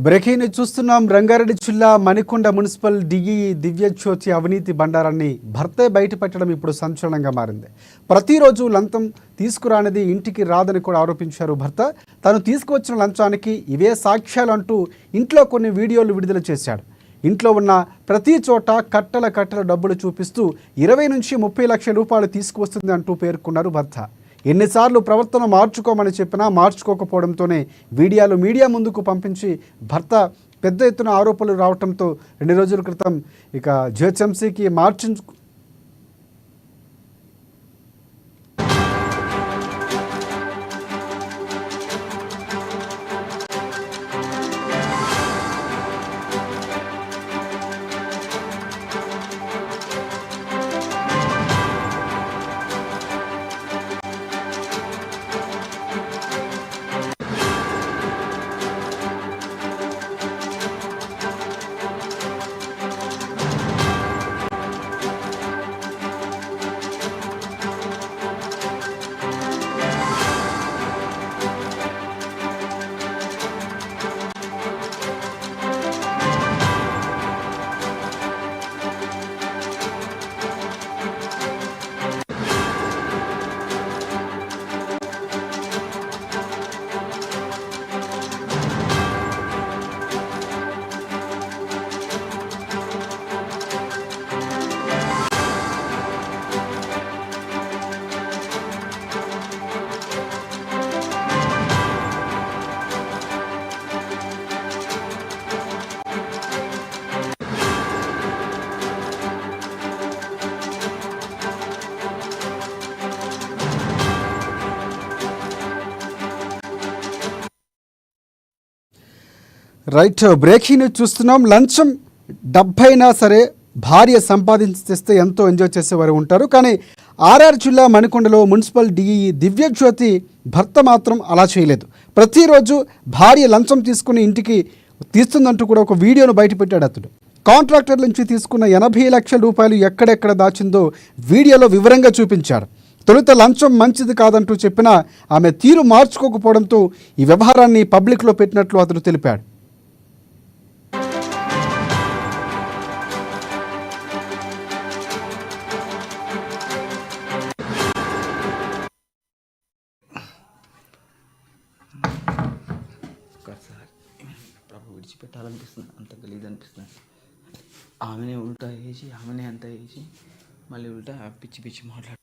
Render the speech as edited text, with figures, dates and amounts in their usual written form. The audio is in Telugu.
బ్రేకింగ్ చూస్తున్నాం. రంగారెడ్డి జిల్లా మణికొండ మున్సిపల్ డిఈ దివ్యజ్యోతి అవినీతి బండారాన్ని భర్తే బయటపెట్టడం ఇప్పుడు సంచలనంగా మారింది. ప్రతిరోజు లంచం తీసుకురానిది ఇంటికి రాదని కూడా ఆరోపించారు భర్త. తను తీసుకువచ్చిన లంచానికి ఇవే సాక్ష్యాలు అంటూ ఇంట్లో కొన్ని వీడియోలు విడుదల చేశాడు. ఇంట్లో ఉన్న ప్రతి చోట కట్టల డబ్బులు చూపిస్తూ 20 నుంచి 30 లక్షల రూపాయలు తీసుకువస్తుంది అంటూ పేర్కొన్నారు భర్త. ఎన్నిసార్లు ప్రవర్తన మార్చుకోమని చెప్పినా మార్చుకోకపోవడంతోనే వీడియోలు మీడియా ముందుకు పంపించి భర్త పెద్ద ఎత్తున ఆరోపణలు రావడంతో 2 రోజుల క్రితం ఇక జిహెచ్ఎంసీకి బ్రేకింగ్ న్యూస్ చూస్తున్నాం. లంచం డబ్బైనా సరే భార్య సంపాదించి తెస్తే ఎంతో ఎంజాయ్ చేసేవారు ఉంటారు. కానీ ఆర్ఆర్ జిల్లా మణికొండలో మున్సిపల్ డిఈ దివ్యజ్యోతి భర్త మాత్రం అలా చేయలేదు. ప్రతిరోజు భార్య లంచం తీసుకుని ఇంటికి తీస్తుందంటూ కూడా ఒక వీడియోను బయటపెట్టాడు అతడు. కాంట్రాక్టర్ నుంచి తీసుకున్న 80 లక్షల రూపాయలు ఎక్కడెక్కడ దాచిందో వీడియోలో వివరంగా చూపించాడు. తొలుత లంచం మంచిది కాదంటూ చెప్పినా ఆమె తీరు మార్చుకోకపోవడంతో ఈ వ్యవహారాన్ని పబ్లిక్లో పెట్టినట్లు అతడు తెలిపాడు. విడిచిపెట్టాలనిపిస్తుంది, అంత గలీజ్ అనిపిస్తుంది. ఆమెనే ఉల్టా వేసి ఆమెనే అంతా వేసి మళ్ళీ ఉల్టా పిచ్చి మాట్లాడు.